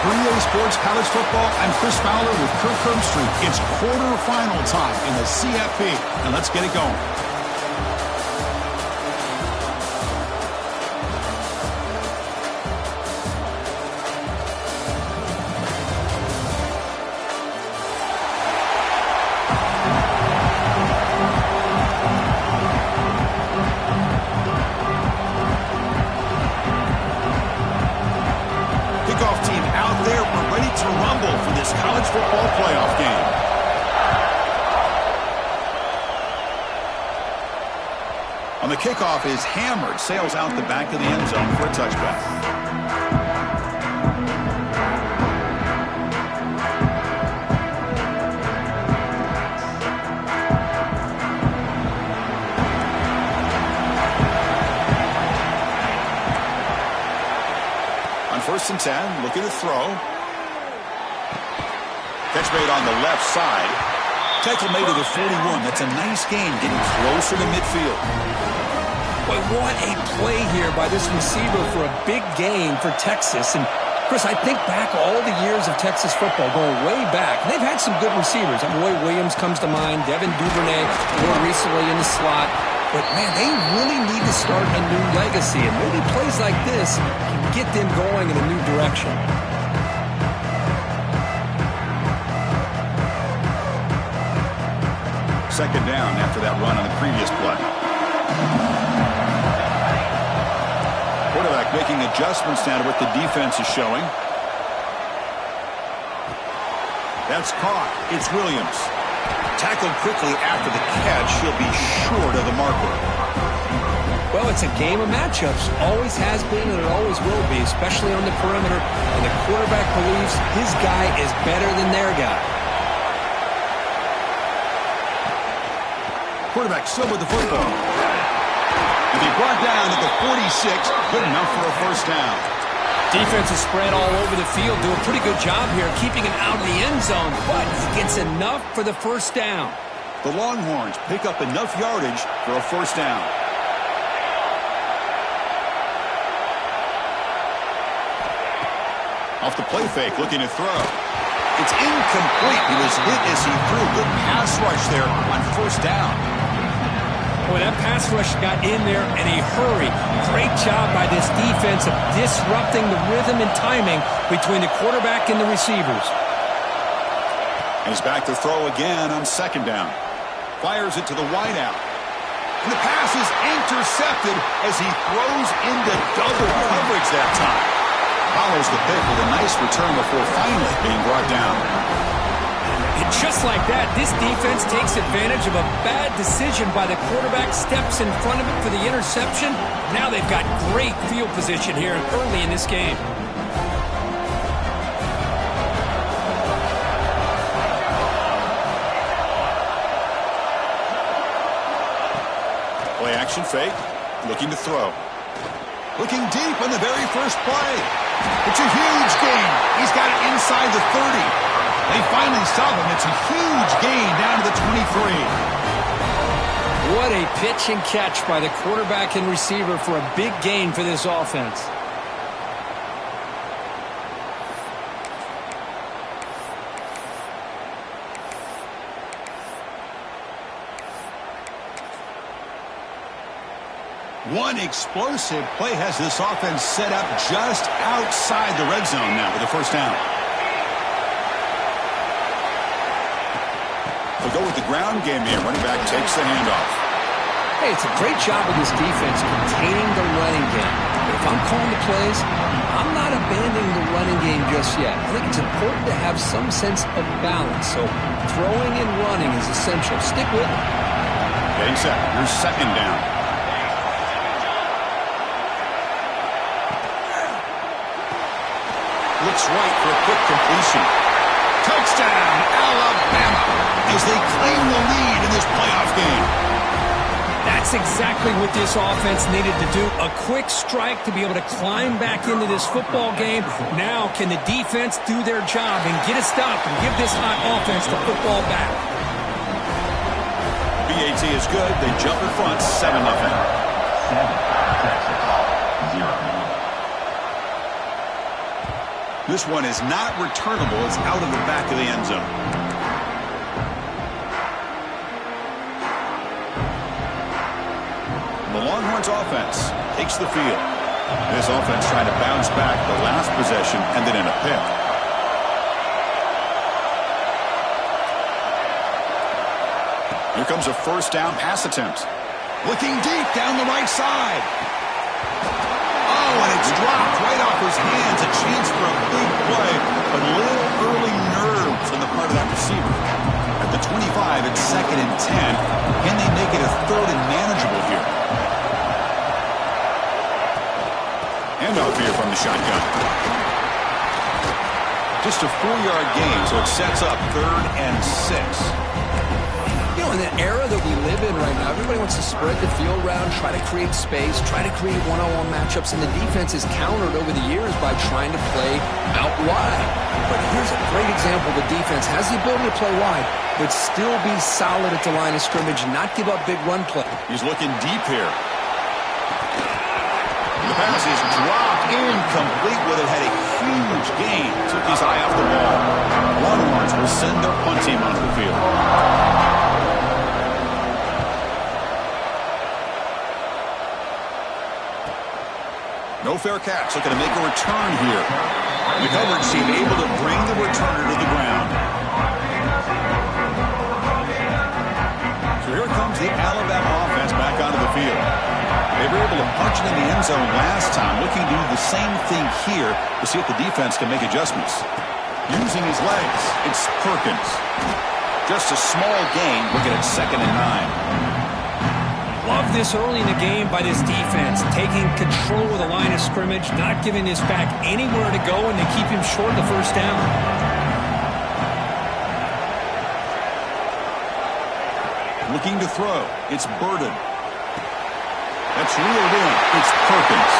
For EA Sports College Football, I'm Chris Fowler with Kirk Herbstreit. It's quarterfinal time in the CFP, and let's get it going. On the kickoff is hammered, sails out the back of the end zone for a touchback. On 1st and 10, looking to throw. Catch made on the left side. Tackle made to the 41. That's a nice gain, getting closer to midfield. Boy, what a play here by this receiver for a big gain for Texas. And, Chris, I think back all the years of Texas football, going way back. They've had some good receivers. Roy Williams comes to mind, Devin Duvernay more recently in the slot. But, man, they really need to start a new legacy. And maybe plays like this can get them going in a new direction. Second down after that run on the previous play. Quarterback making adjustments now to what the defense is showing. That's caught. It's Williams. Tackled quickly after the catch. He'll be short of the marker. Well, it's a game of matchups. Always has been and it always will be, especially on the perimeter. And the quarterback believes his guy is better than their guy. Quarterback still with the football. And he brought down at the 46. Good enough for a first down. Defense is spread all over the field. Do a pretty good job here keeping him out of the end zone. But he gets enough for the first down. The Longhorns pick up enough yardage for a first down. Off the play fake, looking to throw. It's incomplete. He was hit as he threw. Good pass rush there on first down. Boy, that pass rush got in there in a hurry. Great job by this defense of disrupting the rhythm and timing between the quarterback and the receivers. And he's back to throw again on second down. Fires it to the wideout. And the pass is intercepted as he throws into double coverage that time. Follows the pick with a nice return before finally being brought down. And just like that, this defense takes advantage of a bad decision by the quarterback, steps in front of it for the interception. Now they've got great field position here early in this game. Play action fake, looking to throw. Looking deep on the very first play. It's a huge gain. He's got it inside the 30. They finally stop him. It's a huge gain down to the 23. What a pitch and catch by the quarterback and receiver for a big gain for this offense. One explosive play has this offense set up just outside the red zone now with the first down. They'll go with the ground game here. Running back takes the handoff. Hey, it's a great job of this defense containing the running game. But if I'm calling the plays, I'm not abandoning the running game just yet. I think it's important to have some sense of balance. So throwing and running is essential. Stick with it. Getting set. Here's second down. Looks right for a quick completion. Touchdown, Alabama, as they claim the lead in this playoff game. That's exactly what this offense needed to do. A quick strike to be able to climb back into this football game. Now can the defense do their job and get a stop and give this hot offense the football back? BAT is good. They jump in front, 7-0. This one is not returnable. It's out of the back of the end zone. The Longhorns offense takes the field. This offense trying to bounce back. The last possession ended in a pick. Here comes a first down pass attempt. Looking deep down the right side. Oh, and it's dropped right off his hands. A chance for a big play, but a little early nerves on the part of that receiver. At the 25, it's 2nd and 10. Can they make it a 3rd and manageable here? Handoff here from the shotgun. Just a 4-yard gain, so it sets up 3rd and 6. You know, in the era that we live in right now, everybody wants to spread the field around, try to create space, try to create one-on-one matchups, and the defense is countered over the years by trying to play out wide. But here's a great example. The defense has the ability to play wide, but still be solid at the line of scrimmage, not give up big run play. He's looking deep here. The pass is dropped incomplete, would have had a huge gain. Took his eye off the ball. Longhorns will send their punt team onto the field. No fair catch. Looking to make a return here. The coverage team able to bring the returner to the ground. So here comes the Alabama offense back onto the field. They were able to punch it in the end zone last time. Looking to do the same thing here to see if the defense can make adjustments. Using his legs, it's Perkins. Just a small gain. Looking at 2nd and 9. Love this early in the game by this defense, taking control of the line of scrimmage, not giving this back anywhere to go, and they keep him short of the first down. Looking to throw. It's Burden. That's reeled in. It's Perkins.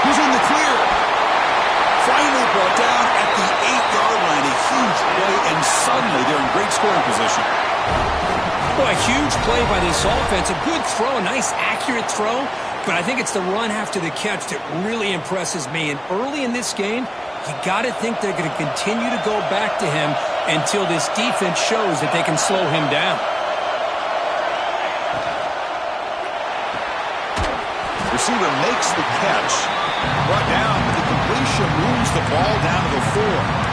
He's in the clear. Finally brought down at the 8-yard line. A huge play, and suddenly they're in great scoring position. Boy, a huge play by this offense. A good throw, a nice accurate throw, but I think it's the run after the catch that really impresses me. And early in this game, you got to think they're going to continue to go back to him until this defense shows that they can slow him down. Receiver makes the catch. Brought down, but the completion moves the ball down to the 4.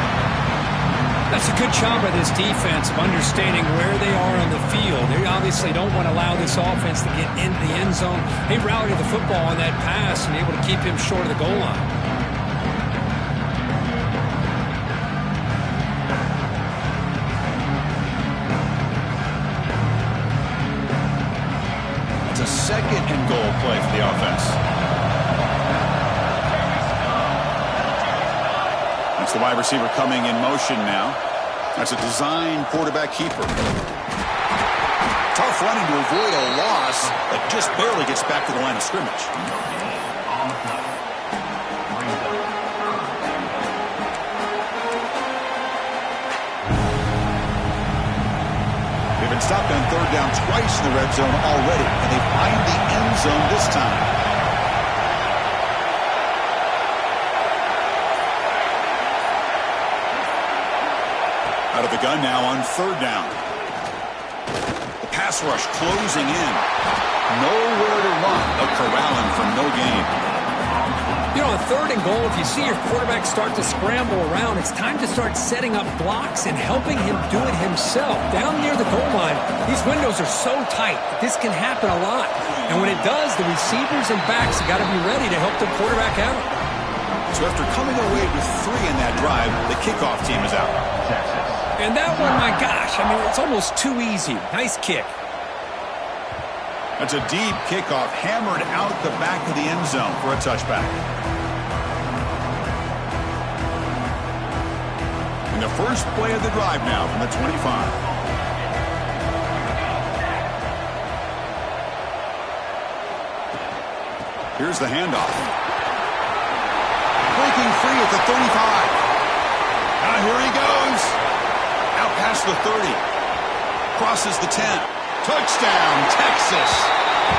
That's a good job by this defense of understanding where they are on the field. They obviously don't want to allow this offense to get into the end zone. They rallied the football on that pass and able to keep him short of the goal line. It's a 2nd and goal play for the offense. That's the wide receiver coming in motion now. That's a design quarterback keeper. Tough running to avoid a loss, but just barely gets back to the line of scrimmage. They've been stopped on 3rd down twice in the red zone already, and they find the end zone this time. Out of the gun now on 3rd down. The pass rush closing in. Nowhere to run, but corralling for no gain. You know, on 3rd and goal, if you see your quarterback start to scramble around, it's time to start setting up blocks and helping him do it himself. Down near the goal line, these windows are so tight that this can happen a lot. And when it does, the receivers and backs have got to be ready to help the quarterback out. So after coming away with 3 in that drive, the kickoff team is out. And that one, my gosh, I mean, it's almost too easy. Nice kick. That's a deep kickoff, hammered out the back of the end zone for a touchback. And the first play of the drive now from the 25. Here's the handoff. Breaking free at the 35. Now here he goes. Out past the 30. Crosses the 10. Touchdown, Texas,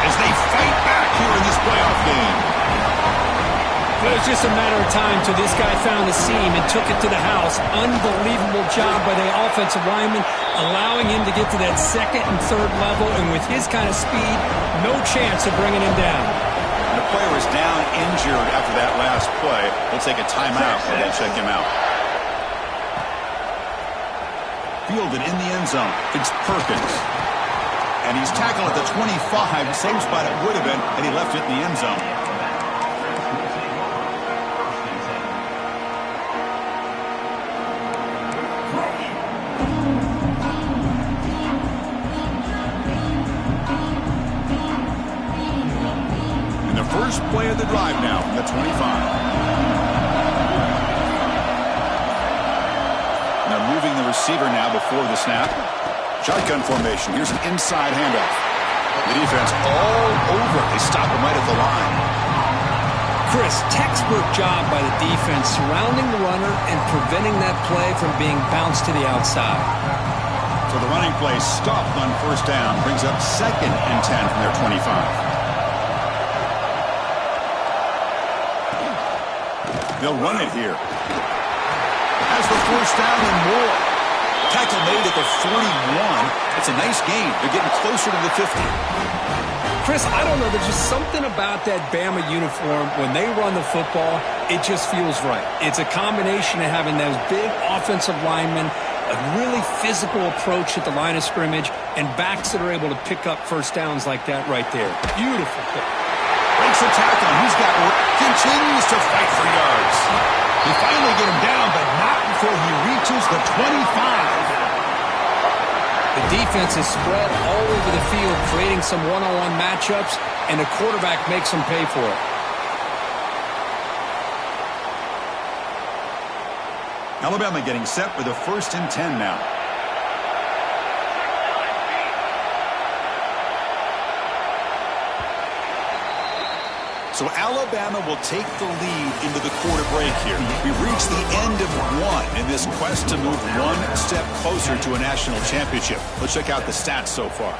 as they fight back here in this playoff game. It was just a matter of time till this guy found the seam and took it to the house. Unbelievable job by the offensive lineman, allowing him to get to that second and third level, and with his kind of speed, no chance of bringing him down. The player is down injured after that last play. We'll take a timeout while they check him out. Fielded in the end zone. It's Perkins. And he's tackled at the 25, same spot it would have been, and he left it in the end zone. And the first play of the drive now from the 25. Now moving the receiver now before the snap. Shotgun formation. Here's an inside handoff. The defense all over it. They stop him right at the line. Chris, textbook job by the defense surrounding the runner and preventing that play from being bounced to the outside. So the running play stopped on first down. Brings up 2nd and 10 from their 25. They'll run it here. Has the first down and more. Tackle made at the 41. It's a nice gain. They're getting closer to the 50. Chris, I don't know. There's just something about that Bama uniform. When they run the football, it just feels right. It's a combination of having those big offensive linemen, a really physical approach at the line of scrimmage, and backs that are able to pick up first downs like that right there. Beautiful play. Breaks a tackle. He's got continues to fight for yards. They finally get him down, but not before he reaches the 25. The defense is spread all over the field, creating some one-on-one matchups, and the quarterback makes them pay for it. Alabama getting set with a 1st and 10 now. So Alabama will take the lead into the quarter break here. We've reached the end of one in this quest to move one step closer to a national championship. Let's check out the stats so far.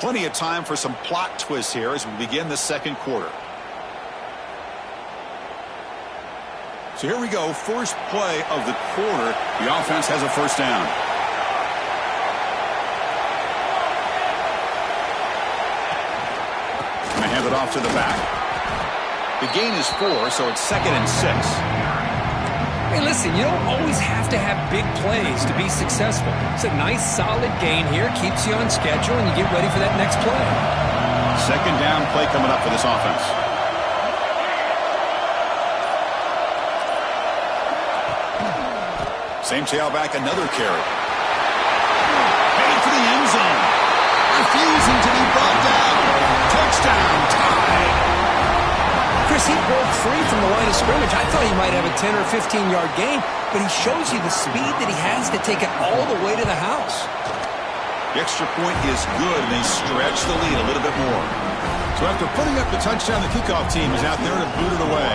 Plenty of time for some plot twists here as we begin the second quarter. So here we go. First play of the quarter. The offense has a first down. Going to hand it off to the back. The gain is 4, so it's 2nd and 6. Hey, listen, you don't always have to have big plays to be successful. It's a nice, solid gain here. Keeps you on schedule, and you get ready for that next play. Second down play coming up for this offense. Same tailback, another carry. Headed for the end zone. Refusing to be brought down. Touchdown, tied. Chris, he broke free from the line of scrimmage. I thought he might have a 10 or 15-yard gain, but he shows you the speed that he has to take it all the way to the house. The extra point is good, and they stretch the lead a little bit more. So after putting up the touchdown, the kickoff team is out there to boot it away.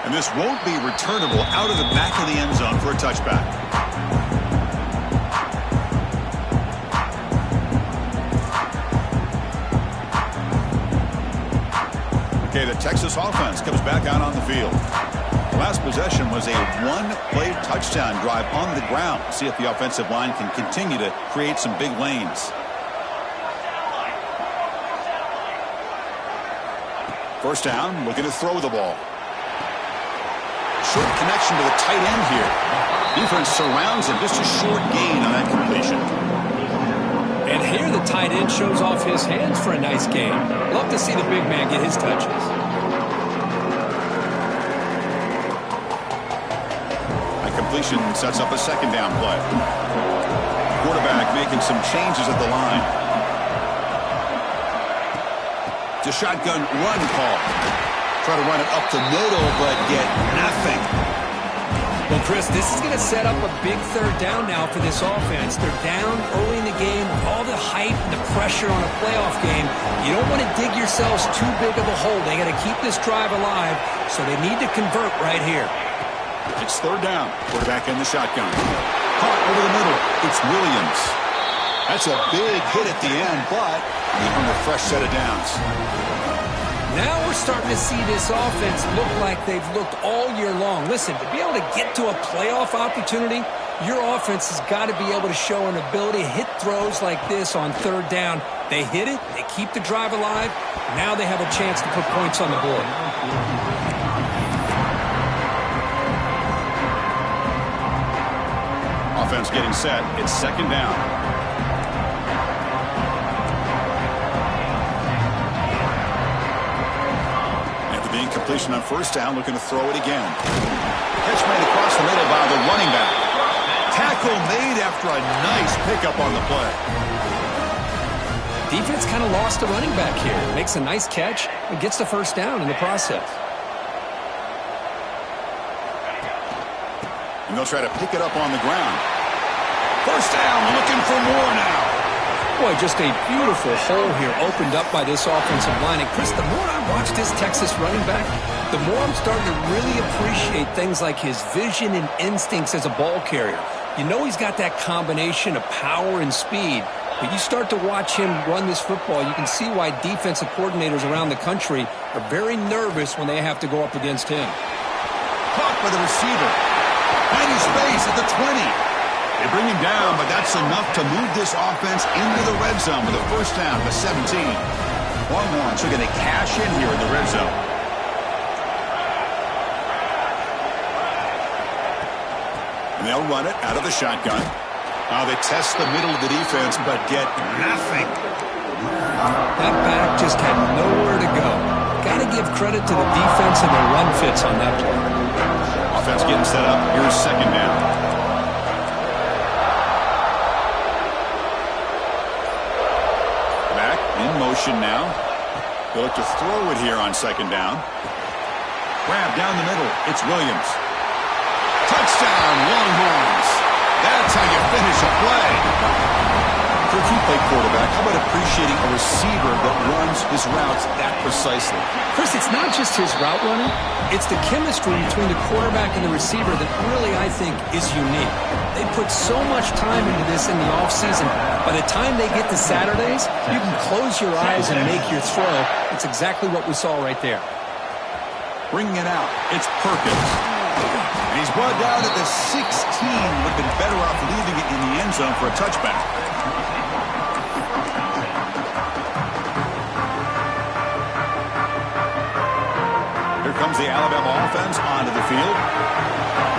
And this won't be returnable out of the back of the end zone for a touchback. Okay, the Texas offense comes back out on the field. The last possession was a one-play touchdown drive on the ground. See if the offensive line can continue to create some big lanes. First down, looking to throw the ball. Short connection to the tight end here. Defense surrounds him. Just a short gain on that completion. And here the tight end shows off his hands for a nice gain. Love to see the big man get his touches. That completion sets up a second down play. Quarterback making some changes at the line. It's a shotgun run call. Try to run it up the middle, but get nothing. Well, Chris, this is going to set up a big third down now for this offense. They're down early in the game with all the hype and the pressure on a playoff game. You don't want to dig yourselves too big of a hole. They got to keep this drive alive, so they need to convert right here. It's third down. Quarterback in the shotgun. Caught over the middle. It's Williams. That's a big hit at the end, but even a fresh set of downs. Now we're starting to see this offense look like they've looked all year long. Listen, to be able to get to a playoff opportunity, your offense has got to be able to show an ability to hit throws like this on third down. They hit it, they keep the drive alive. Now they have a chance to put points on the board. Offense getting set. It's second down. After the incompletion on first down, looking to throw it again. Catch made across the middle by the running back. Tackle made after a nice pickup on the play. Defense kind of lost the running back here. Makes a nice catch and gets the first down in the process. And they'll try to pick it up on the ground. First down, looking for more now. Boy, just a beautiful hole here opened up by this offensive line. And Chris, the more I watch this Texas running back, the more I'm starting to really appreciate things like his vision and instincts as a ball carrier. You know he's got that combination of power and speed. But you start to watch him run this football, you can see why defensive coordinators around the country are very nervous when they have to go up against him. Caught by the receiver. Finding space at the 20. They bring him down, but that's enough to move this offense into the red zone with a first down to 17. Longhorns are going to cash in here in the red zone. And they'll run it out of the shotgun. Now they test the middle of the defense, but get nothing. That back just had nowhere to go. Got to give credit to the defense and their run fits on that play. Offense getting set up. Here's second down. Back in motion now. They look to throw it here on second down. Grab down the middle. It's Williams. Touchdown, Longhorns. That's how you finish a play. If you play quarterback, how about appreciating a receiver that runs his routes that precisely? Chris, it's not just his route running. It's the chemistry between the quarterback and the receiver that really, I think, is unique. They put so much time into this in the offseason. By the time they get to Saturdays, you can close your eyes and make your throw. It's exactly what we saw right there. Bringing it out, it's Perkins. And he's brought down at the 16. Would have been better off leaving it in the end zone for a touchback. Here comes the Alabama offense onto the field.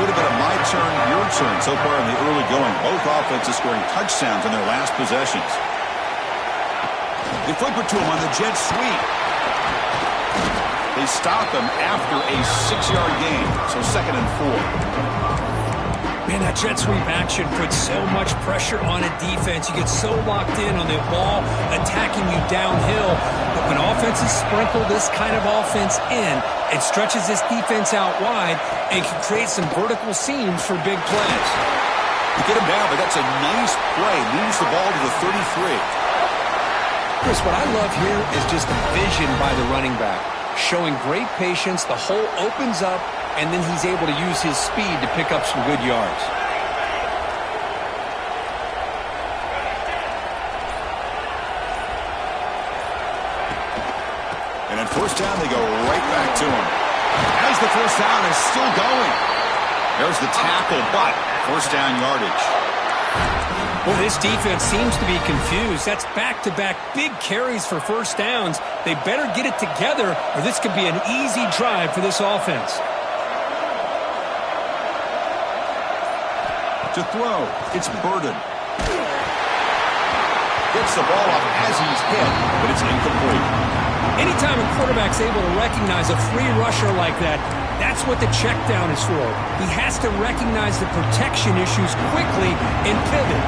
Would have been a my turn, your turn so far in the early going. Both offenses scoring touchdowns in their last possessions. They flip it to him on the jet sweep. They stop him after a 6-yard gain, so 2nd and 4. Man, that jet sweep action puts so much pressure on a defense. You get so locked in on the ball attacking you downhill. But when offenses sprinkle this kind of offense in, it stretches this defense out wide and can create some vertical seams for big plays. You get him down, but that's a nice play. Moves the ball to the 33. Chris, what I love here is just the vision by the running back. Showing great patience, the hole opens up, and then he's able to use his speed to pick up some good yards. And at first down, they go right back to him. As the first down is still going. There's the tackle, but first down yardage. Well, this defense seems to be confused. That's back-to-back big carries for first downs. They better get it together, or this could be an easy drive for this offense. To throw, it's Burden. Gets the ball off as he's hit, but it's incomplete. Anytime a quarterback's able to recognize a free rusher like that, that's what the check down is for. He has to recognize the protection issues quickly and pivot.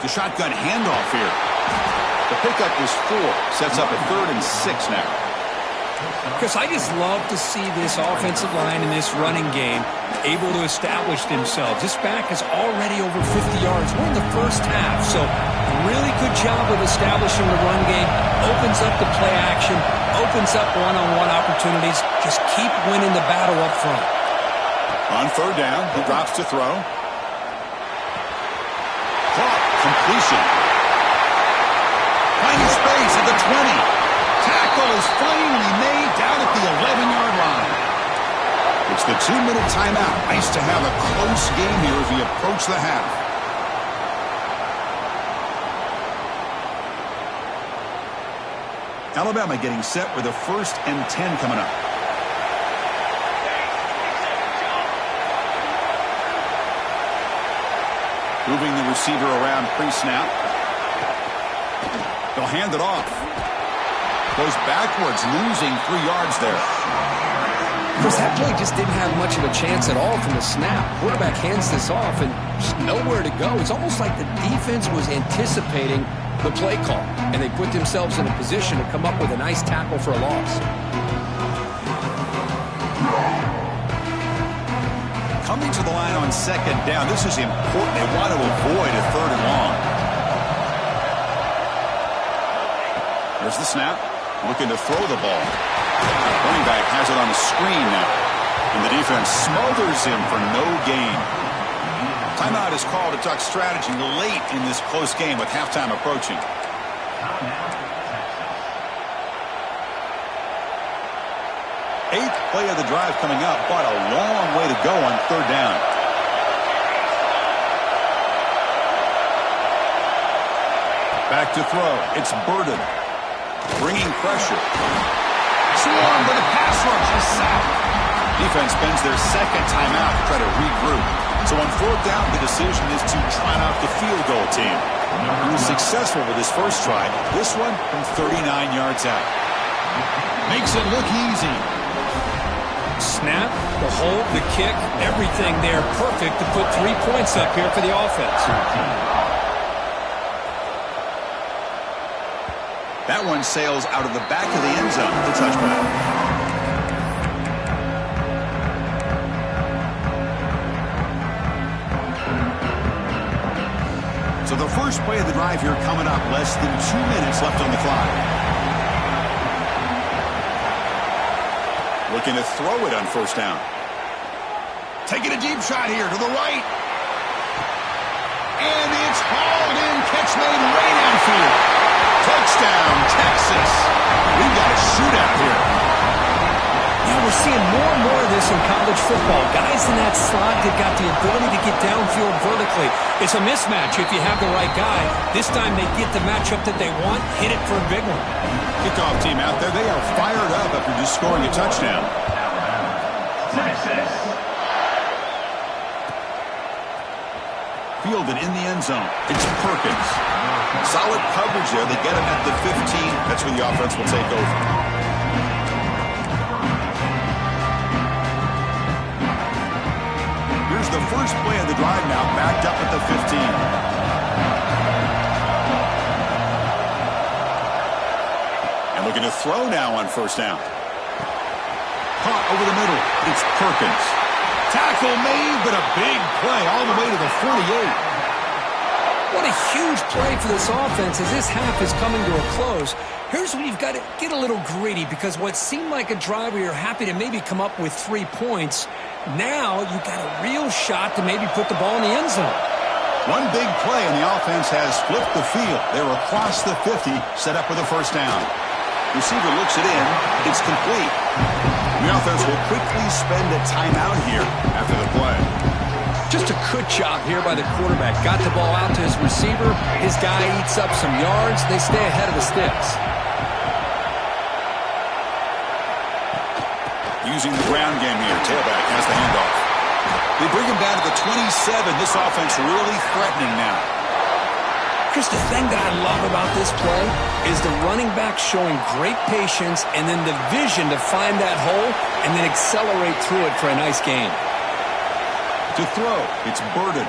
The shotgun handoff here. The pickup is 4. Sets up a 3rd and 6 now. Chris, I just love to see this offensive line in this running game able to establish themselves. This back is already over 50 yards. We're in the first half, so really good job of establishing the run game. Opens up the play action, opens up one-on-one opportunities. Just keep winning the battle up front. On third down, he drops to throw. Caught. Completion. Finding space at the 20. Tackle is finally made down at the 11-yard line. It's the 2-minute timeout. Nice to have a close game here as we approach the half. Alabama getting set with a 1st and 10 coming up. Moving the receiver around pre-snap. They'll hand it off. Goes backwards, losing 3 yards there. Chris, that play just didn't have much of a chance at all from the snap. Quarterback hands this off and just nowhere to go. It's almost like the defense was anticipating the play call, and they put themselves in a position to come up with a nice tackle for a loss. Coming to the line on 2nd down. This is important. They want to avoid a 3rd and long. There's the snap. Looking to throw the ball. Running back has it on the screen now. And the defense smothers him for no gain. Timeout is called to talk strategy late in this close game with halftime approaching. Eighth play of the drive coming up, but a long way to go on 3rd down. Back to throw. It's Burden. Bringing pressure. Swarm with a pass rush. A sack. Defense spends their 2nd timeout to try to regroup. So on 4th down, the decision is to try out the field goal team. He was successful with his first try. This one from 39 yards out. Makes it look easy. Snap, the hold, the kick, everything there perfect to put 3 points up here for the offense. That one sails out of the back of the end zone with the touchback. So the first play of the drive here coming up. Less than 2 minutes left on the clock. Looking to throw it on 1st down. Taking a deep shot here to the right. And it's hauled in. Catch made way downfield. Touchdown, Texas. We've got a shootout here. Yeah, we're seeing more and more of this in college football. Guys in that slot that got the ability to get downfield vertically. It's a mismatch if you have the right guy. This time they get the matchup that they want, hit it for a big one. Kickoff team out there. They are fired up after just scoring a touchdown. Texas. Fielded in the end zone. It's Perkins. Solid coverage there. They get him at the 15. That's where the offense will take over. Here's the first play of the drive now, backed up at the 15. And looking to throw now on 1st down. Caught over the middle. It's Perkins. Tackle made, but a big play all the way to the 48. What a huge play for this offense as this half is coming to a close. Here's where you've got to get a little greedy because what seemed like a drive where you're happy to maybe come up with 3 points, now you've got a real shot to maybe put the ball in the end zone. One big play and the offense has flipped the field. They're across the 50, set up with a 1st down. Receiver looks it in. It's complete. The offense will quickly spend a timeout here after the play. Just a good job here by the quarterback. Got the ball out to his receiver. His guy eats up some yards. They stay ahead of the sticks. Using the ground game here. Tailback has the handoff. They bring him down to the 27. This offense really threatening now. Chris, the thing that I love about this play is the running back showing great patience and then the vision to find that hole and then accelerate through it for a nice gain. To throw, it's Burden.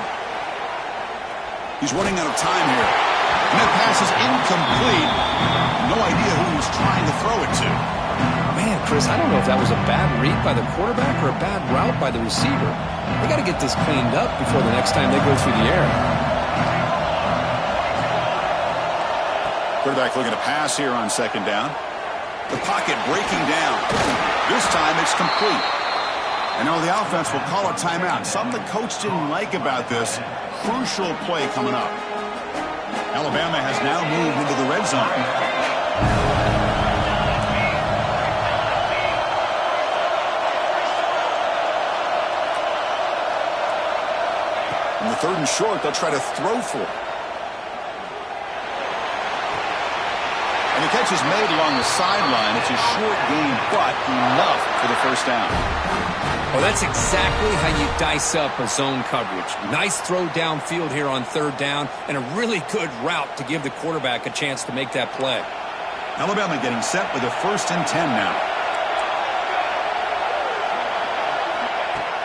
He's running out of time here. And that pass is incomplete. No idea who he's trying to throw it to. Man, Chris, I don't know if that was a bad read by the quarterback or a bad route by the receiver. They got to get this cleaned up before the next time they go through the air. Quarterback looking to pass here on 2nd down. The pocket breaking down. This time it's complete. And now the offense will call a timeout. Something the coach didn't like about this. Crucial play coming up. Alabama has now moved into the red zone. In the 3rd and short, they'll try to throw for it. And the catch is made along the sideline. It's a short gain, but enough for the first down. Well, that's exactly how you dice up a zone coverage. Nice throw downfield here on 3rd down, and a really good route to give the quarterback a chance to make that play. Alabama getting set with a 1st and 10 now.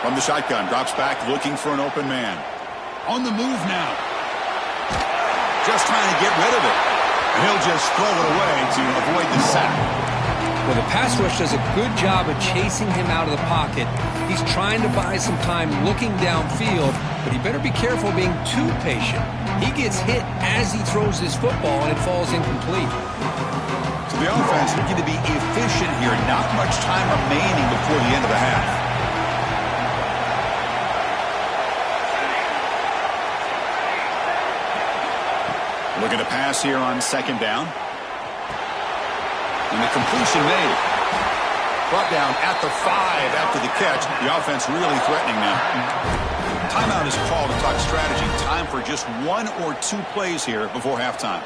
From the shotgun, drops back looking for an open man. On the move now. Just trying to get rid of it. And he'll just throw it away to avoid the sack. Well, the pass rush does a good job of chasing him out of the pocket. He's trying to buy some time looking downfield, but he better be careful being too patient. He gets hit as he throws his football, and it falls incomplete. So the offense looking to be efficient here. Not much time remaining before the end of the half. Looking to pass here on 2nd down. And the completion made. Brought down at the 5 after the catch. The offense really threatening now. Timeout is called to talk strategy. Time for just 1 or 2 plays here before halftime.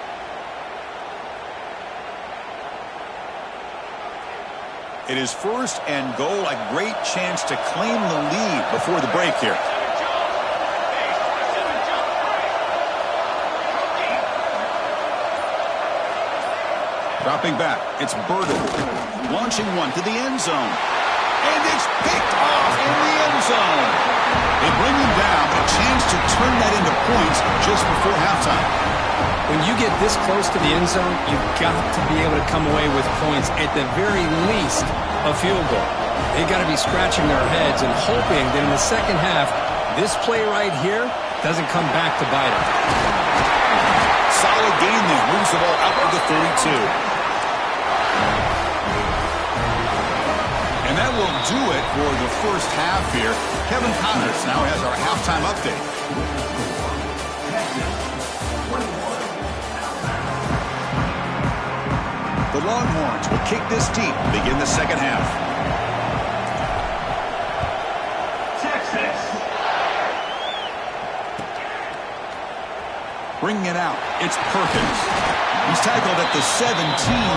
It is 1st and goal. A great chance to claim the lead before the break here. Dropping back, it's Burden. Launching one to the end zone. And it's picked off in the end zone. They bring him down, a chance to turn that into points just before halftime. When you get this close to the end zone, you've got to be able to come away with points, at the very least, a field goal. They've got to be scratching their heads and hoping that in the second half, this play right here doesn't come back to bite them. Solid gain there. Moves the ball up to the 32. And that will do it for the first half here. Kevin Connors now has our halftime update. The Longhorns will kick this deep and begin the second half. Texas. Bringing it out, it's Perkins. He's tackled at the 17,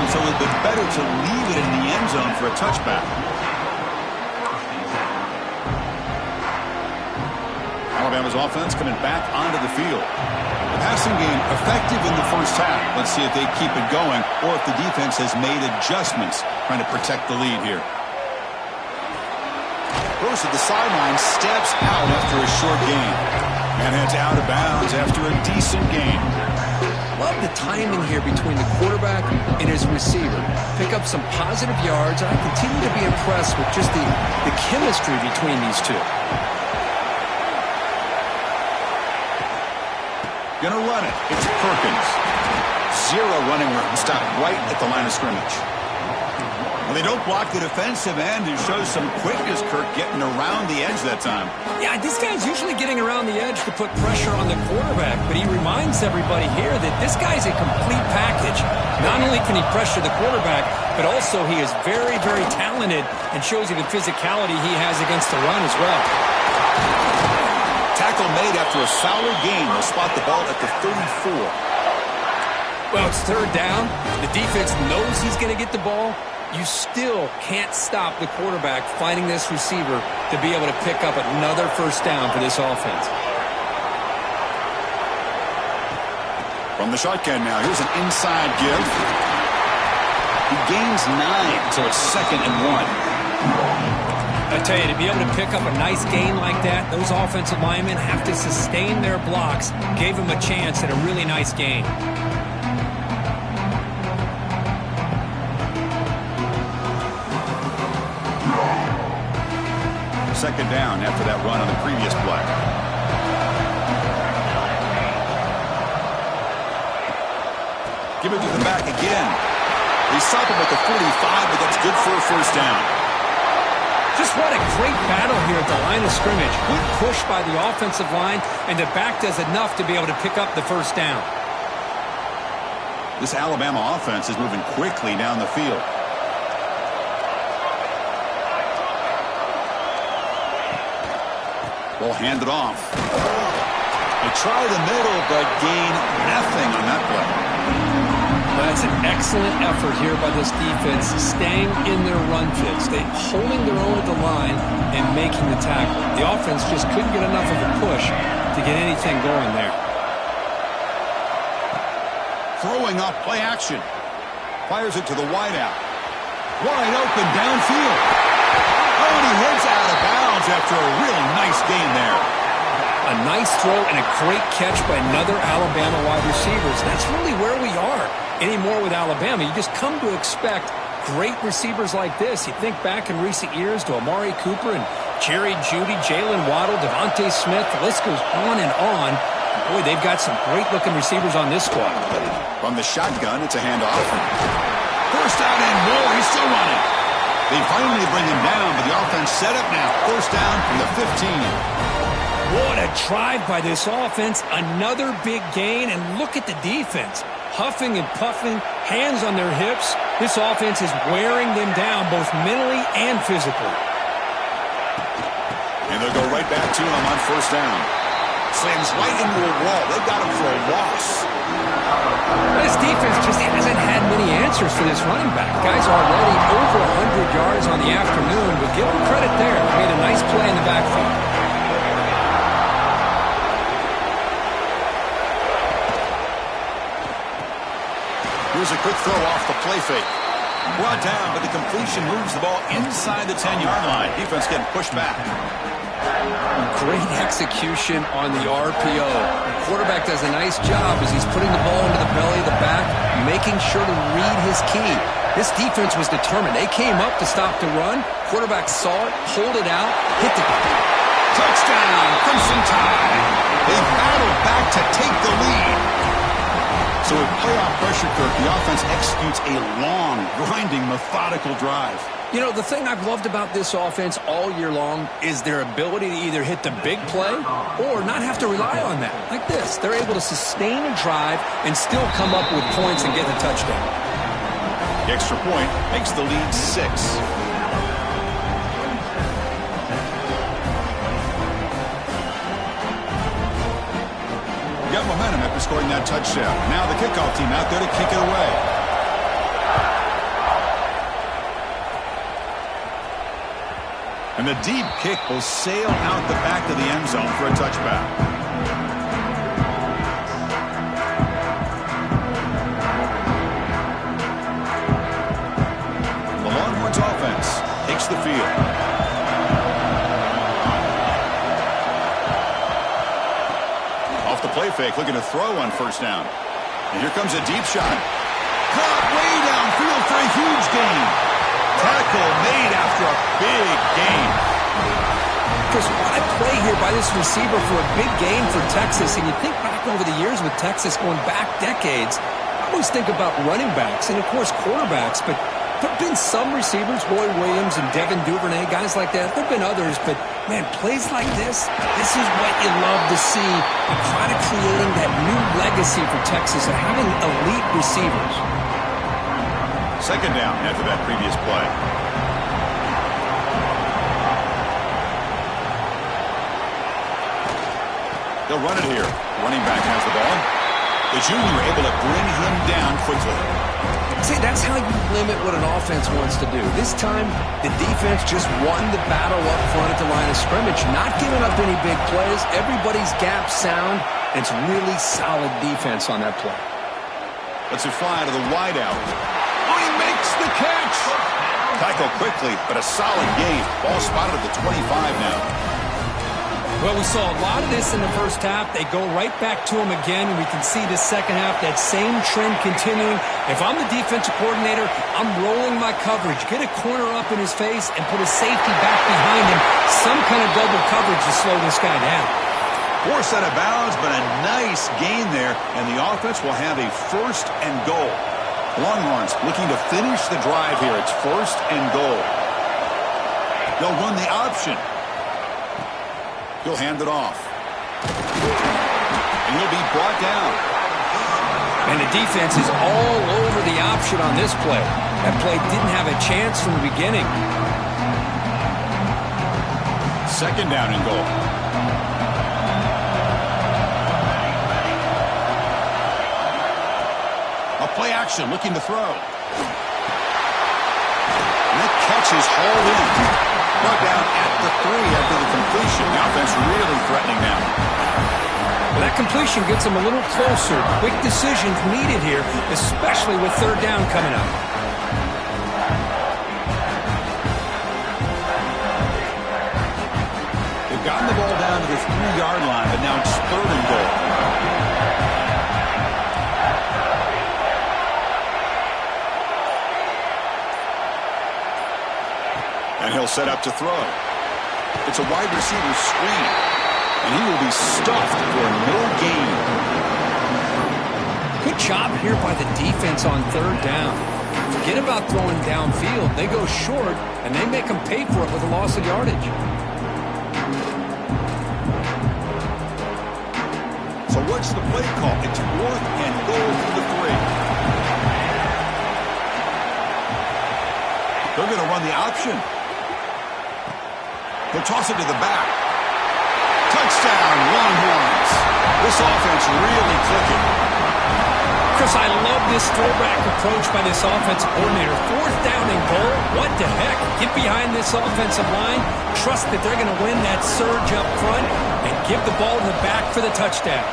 so it would be better to leave it in the end zone for a touchback. Alabama's offense coming back onto the field. The passing game effective in the first half. Let's see if they keep it going or if the defense has made adjustments trying to protect the lead here. Goes to the sideline, steps out after a short gain. And heads out of bounds after a decent gain. Love the timing here between the quarterback and his receiver. Pick up some positive yards, and I continue to be impressed with just the chemistry between these two. Gonna run it. It's Perkins. 0 running room. Stopped right at the line of scrimmage. Well, they don't block the defensive end and shows some quickness, Kirk, getting around the edge that time. Yeah, this guy's usually getting around the edge to put pressure on the quarterback, but he reminds everybody here that this guy's a complete package. Not only can he pressure the quarterback, but also he is very, very talented and shows you the physicality he has against the run as well. Tackle made after a solid gain. They'll spot the ball at the 34. Well, it's 3rd down. The defense knows he's going to get the ball. You still can't stop the quarterback finding this receiver to be able to pick up another first down for this offense. From the shotgun now, here's an inside give. He gains 9, so it's 2nd and 1. I tell you, to be able to pick up a nice gain like that, those offensive linemen have to sustain their blocks. Gave him a chance at a really nice gain. Second down after that run on the previous play. Give it to the back again. They stop him at the 45, but that's good for a first down. Just what a great battle here at the line of scrimmage. Good push by the offensive line, and the back does enough to be able to pick up the first down. This Alabama offense is moving quickly down the field. Ball handed off. They try the middle, but gain nothing on that play. That's an excellent effort here by this defense, staying in their run fits. They holding their own at the line and making the tackle. The offense just couldn't get enough of a push to get anything going there. Throwing up play action. Fires it to the wideout. Wide open downfield. Oh, and he heads out of bounds after a really nice gain there. A nice throw and a great catch by another Alabama wide receiver. That's really where we are anymore with Alabama. You just come to expect great receivers like this. You think back in recent years to Amari Cooper and Jerry Jeudy, Jalen Waddle, Devontae Smith. The list goes on and on. Boy, they've got some great-looking receivers on this squad. From the shotgun, it's a handoff. First out and more. He's still running. They finally bring him down, but the offense set up now. First down from the 15. What a drive by this offense. Another big gain, and look at the defense. Huffing and puffing, hands on their hips. This offense is wearing them down both mentally and physically. And they'll go right back to him on first down. Slams right into a wall. They've got him for a loss. This defense just hasn't had many answers for this running back. Guys already over 100 yards on the afternoon, but give them credit there. They made a nice play in the backfield. Here's a quick throw off the play fake. Brought down, but the completion moves the ball inside the 10-yard line. Defense getting pushed back. Great execution on the RPO. The quarterback does a nice job as he's putting the ball into the belly of the back, making sure to read his key. This defense was determined. They came up to stop the run. Quarterback saw it, pulled it out, hit the touchdown, Crimson Tide. They battled back to take the lead. So with playoff pressure, Kirk, the offense executes a long, grinding, methodical drive. You know, the thing I've loved about this offense all year long is their ability to either hit the big play or not have to rely on that. Like this, they're able to sustain a drive and still come up with points and get the touchdown. The extra point makes the lead 6. Got momentum after scoring that touchdown. Now the kickoff team out there to kick it away. And the deep kick will sail out the back of the end zone for a touchback. The Longhorns offense takes the field. The play fake, looking to throw on first down. And here comes a deep shot. Caught way downfield for a huge gain. Tackle made after a big gain. Chris, what a play here by this receiver for a big gain for Texas. And you think back over the years with Texas going back decades, I always think about running backs and, of course, quarterbacks. But there have been some receivers, Roy Williams and Devin Duvernay, guys like that. There have been others, but, man, plays like this is what you love to see. And kind of creating that new legacy for Texas of having elite receivers. Second down after that previous play. They'll run it here. Running back has the ball. The junior able to bring him down quickly. See, that's how you limit what an offense wants to do. This time, the defense just won the battle up front at the line of scrimmage, not giving up any big plays. Everybody's gap sound. It's really solid defense on that play. Let's it fly to the wideout. Oh, he makes the catch. Tackle quickly, but a solid gain. Ball spotted at the 25 now. Well, we saw a lot of this in the first half. They go right back to him again, and we can see the second half, that same trend continuing. If I'm the defensive coordinator, I'm rolling my coverage. Get a corner up in his face and put a safety back behind him. Some kind of double coverage to slow this guy down. Force out of bounds, but a nice gain there, and the offense will have a first and goal. Longhorns looking to finish the drive here. It's first and goal. They'll run the option. He'll hand it off. And he'll be brought down. And the defense is all over the option on this play. That play didn't have a chance from the beginning. Second down and goal. A play action looking to throw. And that catch is hauled in. Brought down at the 3 after the completion. The offense really threatening now. Well, that completion gets them a little closer. Quick decisions needed here, especially with third down coming up. They've gotten the ball down to the 3-yard line, but now it's third and goal. And he'll set up to throw. It's a wide receiver screen. And he will be stuffed for no gain. Good job here by the defense on third down. Forget about throwing downfield. They go short, and they make them pay for it with a loss of yardage. So what's the play call? It's 4th and goal from the 3. They're going to run the option. They'll toss it to the back. Touchdown, Longhorns. This offense really clicking. Chris, I love this throwback approach by this offensive coordinator. 4th down and goal. What the heck? Get behind this offensive line. Trust that they're going to win that surge up front and give the ball to the back for the touchdown.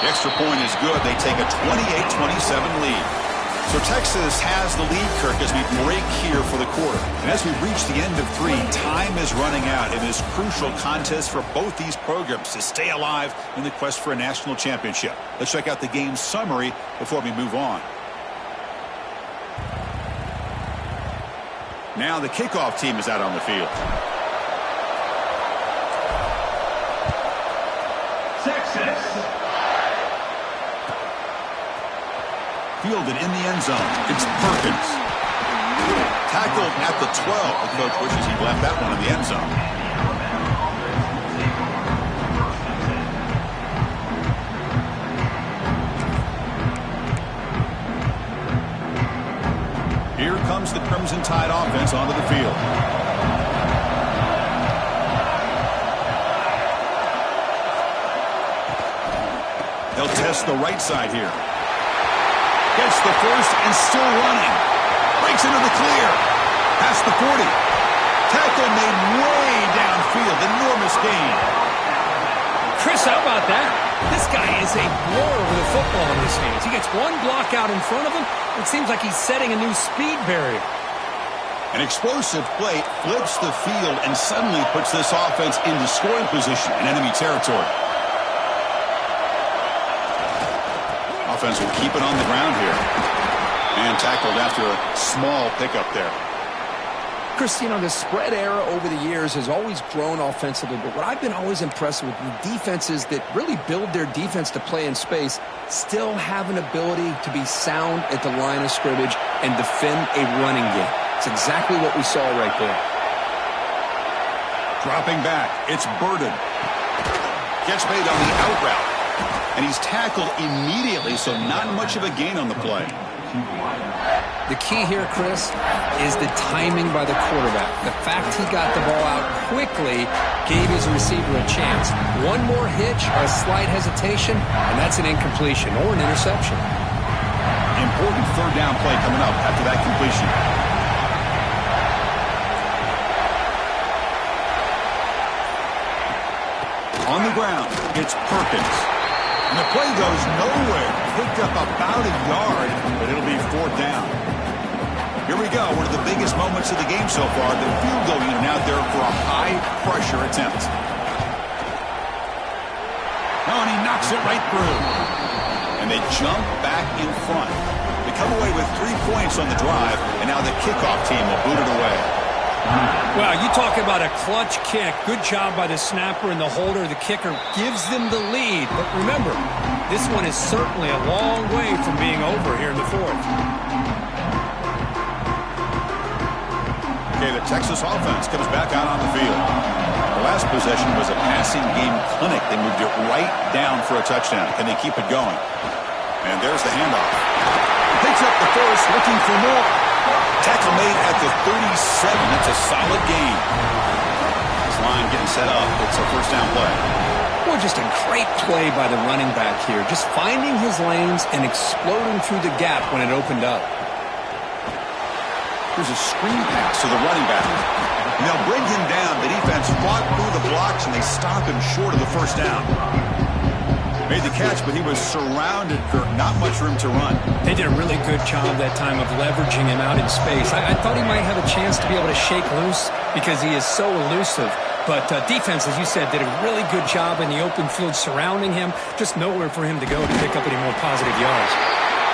The extra point is good. They take a 28-27 lead. So Texas has the lead, Kirk, as we break here for the quarter. And as we reach the end of 3, time is running out in this crucial contest for both these programs to stay alive in the quest for a national championship. Let's check out the game summary before we move on. Now the kickoff team is out on the field. Texas. Fielded in the end zone. It's Perkins. Tackled at the 12. The coach wishes he'd left that one in the end zone. Here comes the Crimson Tide offense onto the field. They'll test the right side here. Gets the first and still running. Breaks into the clear. Past the 40. Tackle made way downfield. Enormous gain. Chris, how about that? This guy is a blower with a football in his hands. He gets one block out in front of him. It seems like he's setting a new speed barrier. An explosive play flips the field and suddenly puts this offense into scoring position in enemy territory. Offense will keep it on the ground here. And tackled after a small pickup there. Chris, you know, the spread era over the years has always grown offensively, but what I've been always impressed with the defenses that really build their defense to play in space still have an ability to be sound at the line of scrimmage and defend a running game. It's exactly what we saw right there. Dropping back, it's Burden. Catch made on the out route. And he's tackled immediately, so not much of a gain on the play. The key here, Chris, is the timing by the quarterback. The fact he got the ball out quickly gave his receiver a chance. One more hitch or a slight hesitation, and that's an incompletion or an interception. Important third down play coming up after that completion. On the ground, it's Perkins. And the play goes nowhere. Picked up about a yard, but it'll be 4th down. Here we go. One of the biggest moments of the game so far. The field goal unit out there for a high-pressure attempt. Oh, and he knocks it right through. And they jump back in front. They come away with 3 points on the drive, and now the kickoff team will boot it away. Well, you talk about a clutch kick. Good job by the snapper and the holder. The kicker gives them the lead. But remember, this one is certainly a long way from being over here in the 4th. Okay, the Texas offense comes back out on the field. The last possession was a passing game clinic. They moved it right down for a touchdown. Can they keep it going? And there's the handoff. Picks up the first, looking for more. Tackle made at the 37. That's a solid gain. This line getting set up. It's a first down play. Well, just a great play by the running back here. Just finding his lanes and exploding through the gap when it opened up. Here's a screen pass to the running back. And they'll bring him down. The defense fought through the blocks, and they stop him short of the first down. Made the catch, but he was surrounded, Kirk. Not much room to run. They did a really good job that time of leveraging him out in space. I thought he might have a chance to be able to shake loose because he is so elusive. But defense, as you said, did a really good job in the open field surrounding him. Just nowhere for him to go to pick up any more positive yards.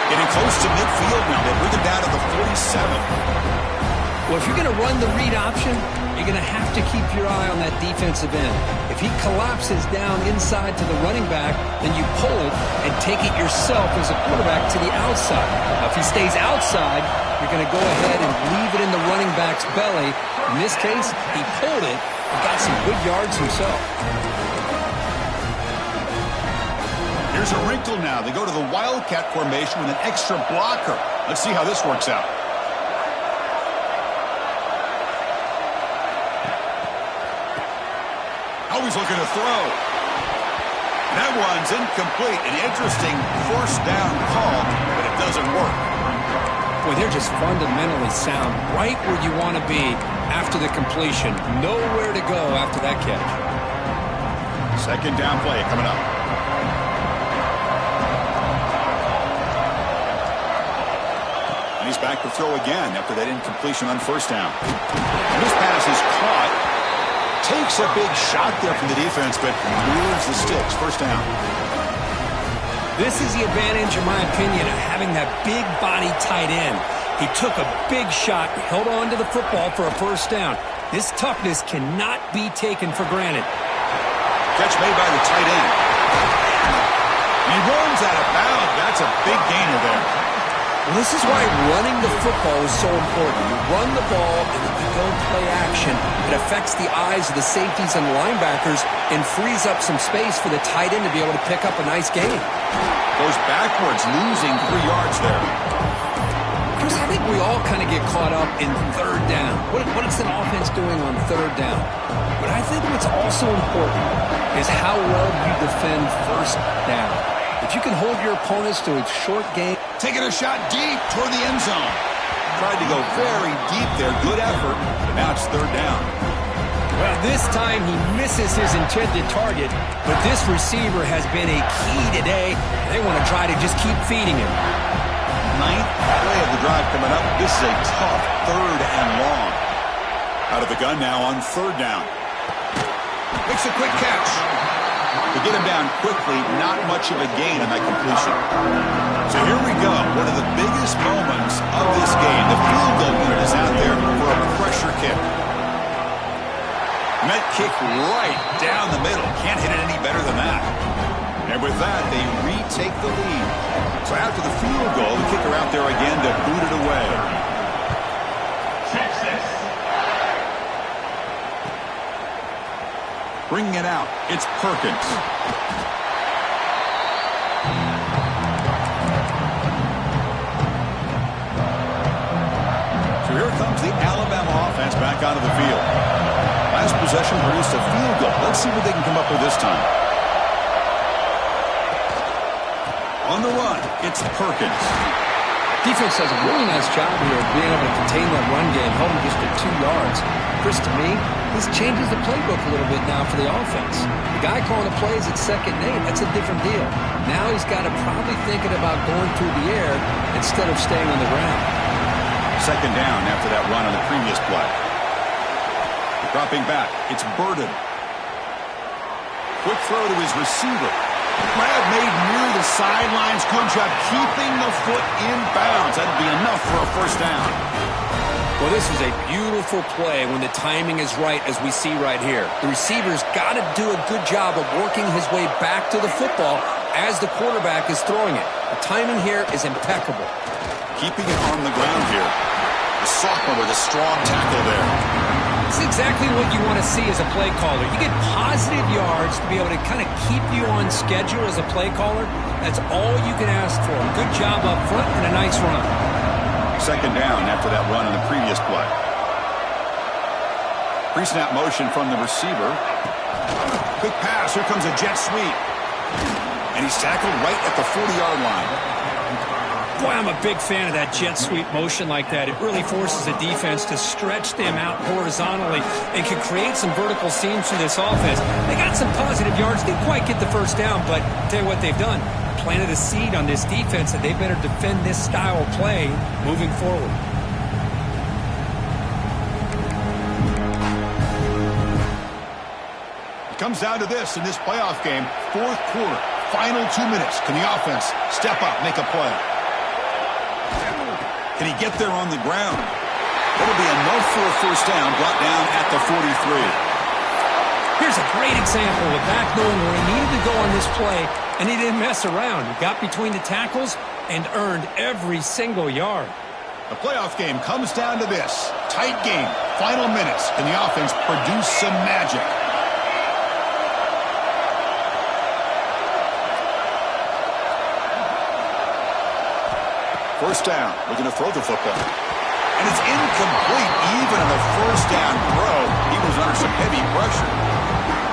Getting close to midfield now. They bring him down to the 47. Well, if you're going to run the read option, you're going to have to keep your eye on that defensive end. If he collapses down inside to the running back, then you pull it and take it yourself as a quarterback to the outside. Now, if he stays outside, you're going to go ahead and leave it in the running back's belly. In this case, he pulled it and got some good yards himself. Here's a wrinkle now. They go to the Wildcat formation with an extra blocker. Let's see how this works out. Always looking to throw. That one's incomplete. An interesting first down call, but it doesn't work. Boy, they're just fundamentally sound. Right where you want to be after the completion. Nowhere to go after that catch. Second down play coming up. And he's back to throw again after that incompletion on first down. And this pass is caught. Takes a big shot there from the defense, but moves the sticks. First down. This is the advantage, in my opinion, of having that big body tight end. He took a big shot, held on to the football for a first down. This toughness cannot be taken for granted. Catch made by the tight end. He runs out of bounds. That's a big gainer there. Well, this is why running the football is so important. You run the ball, and if you go play action, it affects the eyes of the safeties and linebackers and frees up some space for the tight end to be able to pick up a nice gain. Goes backwards, losing 3 yards there. Chris, I think we all kind of get caught up in third down. What is an offense doing on third down? But I think what's also important is how well you defend first down. If you can hold your opponents to a short game. Taking a shot deep toward the end zone. Tried to go very deep there. Good effort. Now it's third down. Well, this time he misses his intended target, but this receiver has been a key today. They want to try to just keep feeding him. Ninth play of the drive coming up. This is a tough third and long. Out of the gun now on third down. Makes a quick catch. To get him down quickly, not much of a gain on that completion. So here we go. One of the biggest moments of this game. The field goal unit is out there for a pressure kick. Met kick right down the middle. Can't hit it any better than that. And with that, they retake the lead. So after the field goal, the kicker out there again to boot it away. Texas. Bringing it out, it's Perkins. So here comes the Alabama offense back onto the field. Last possession produced a field goal. Let's see what they can come up with this time. On the run, it's Perkins. Defense does a really nice job here of being able to contain that run game, held him just at 2 yards. Chris, to me, this changes the playbook a little bit now for the offense. The guy calling the plays at 2nd and 8, that's a different deal. Now he's got to probably thinking about going through the air instead of staying on the ground. Second down after that run on the previous play. Dropping back, it's Burden. Quick throw to his receiver. Grab made near the sidelines. Good job keeping the foot in bounds. That'll be enough for a first down. Well, this is a beautiful play when the timing is right, as we see right here. The receiver's got to do a good job of working his way back to the football as the quarterback is throwing it. The timing here is impeccable. keeping it on the ground here. The sophomore with a strong tackle there. It's exactly what you want to see as a play caller. You get positive yards to be able to kind of keep you on schedule as a play caller. That's all you can ask for. Good job up front and a nice run. Second down after that run in the previous play. Pre-snap motion from the receiver. Quick pass. Here comes a jet sweep. And he's tackled right at the 40-yard line. Boy, I'm a big fan of that jet sweep motion like that. It really forces a defense to stretch them out horizontally and can create some vertical seams for this offense. They got some positive yards. Didn't quite get the first down, but I'll tell you what they've done. Planted a seed on this defense that they better defend this style of play moving forward. It comes down to this in this playoff game. Fourth quarter, final 2 minutes. Can the offense step up, make a play? Can he get there on the ground? It'll be enough for a first down, brought down at the 43. Here's a great example of back knowing where he needed to go on this play, and he didn't mess around. He got between the tackles and earned every single yard. The playoff game comes down to this. Tight game, final minutes. Can the offense produce some magic? First down, looking to throw the football. And it's incomplete even on the first down throw. He was under some heavy pressure.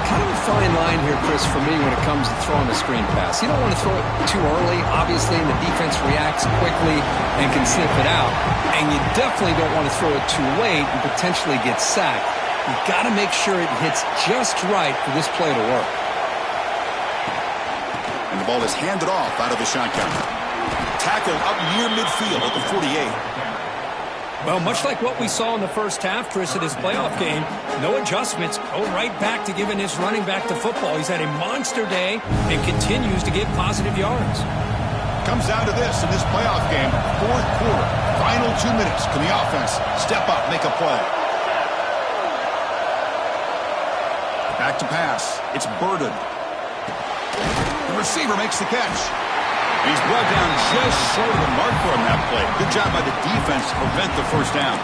Kind of a fine line here, Chris, for me when it comes to throwing a screen pass. You don't want to throw it too early, obviously, and the defense reacts quickly and can sniff it out. And you definitely don't want to throw it too late and potentially get sacked. You've got to make sure it hits just right for this play to work. And the ball is handed off out of the shotgun. Tackled up near midfield at the 48. Well, much like what we saw in the first half, Chris, of this playoff game, no adjustments. Go right back to giving this running back the football. He's had a monster day and continues to get positive yards. Comes down to this in this playoff game. Fourth quarter, final 2 minutes. Can the offense step up, make a play? Back to pass. It's Burden. The receiver makes the catch. He's brought down just short of the mark for him that play. Good job by the defense to prevent the first down.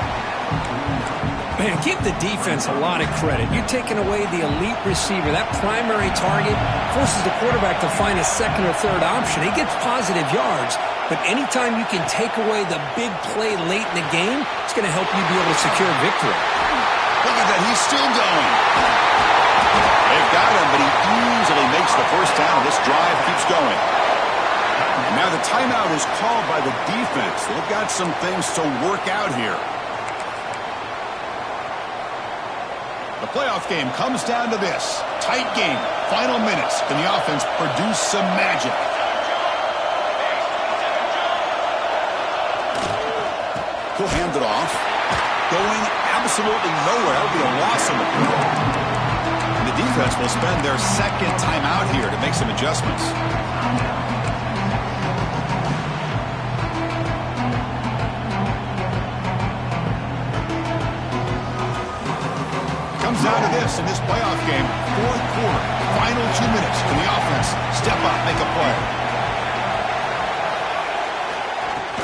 Man, give the defense a lot of credit. You're taking away the elite receiver. That primary target forces the quarterback to find a second or third option. He gets positive yards, but anytime you can take away the big play late in the game, it's going to help you be able to secure victory. Look at that. He's still going. They've got him, but he easily makes the first down. This drive keeps going. Now the timeout is called by the defense. They've got some things to work out here. The playoff game comes down to this. Tight game, final minutes. Can the offense produce some magic? He'll hand it off. Going absolutely nowhere. It'll be a loss on the play. And the defense will spend their second timeout here to make some adjustments. Comes down to this in this playoff game. Fourth quarter, final 2 minutes. Can the offense step up, make a play?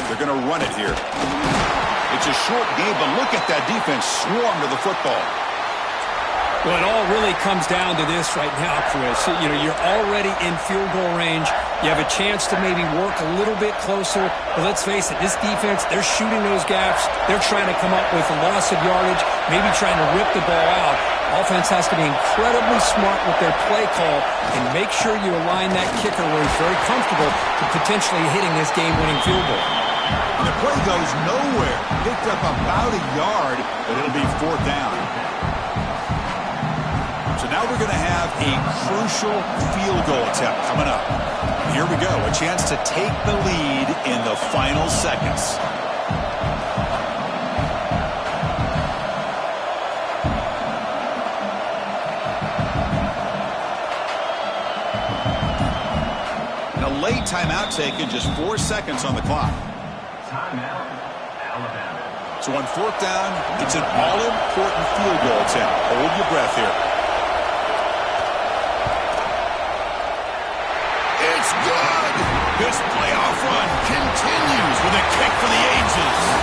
They're going to run it here. It's a short game, but look at that defense swarm to the football. Well, it all really comes down to this right now, Chris. You know, you're already in field goal range. You have a chance to maybe work a little bit closer. But let's face it, this defense, they're shooting those gaps. They're trying to come up with a loss of yardage, maybe trying to rip the ball out. Offense has to be incredibly smart with their play call and make sure you align that kicker where he's very comfortable to potentially hitting this game-winning field goal. And the play goes nowhere. Picked up about a yard, but it'll be fourth down. So now we're going to have a crucial field goal attempt coming up. Here we go, a chance to take the lead in the final seconds. And a late timeout taken, just 4 seconds on the clock. Timeout, Alabama. So on fourth down, it's an all-important field goal attempt. Hold your breath here. It's good. This playoff run continues. continues with a kick for the ages.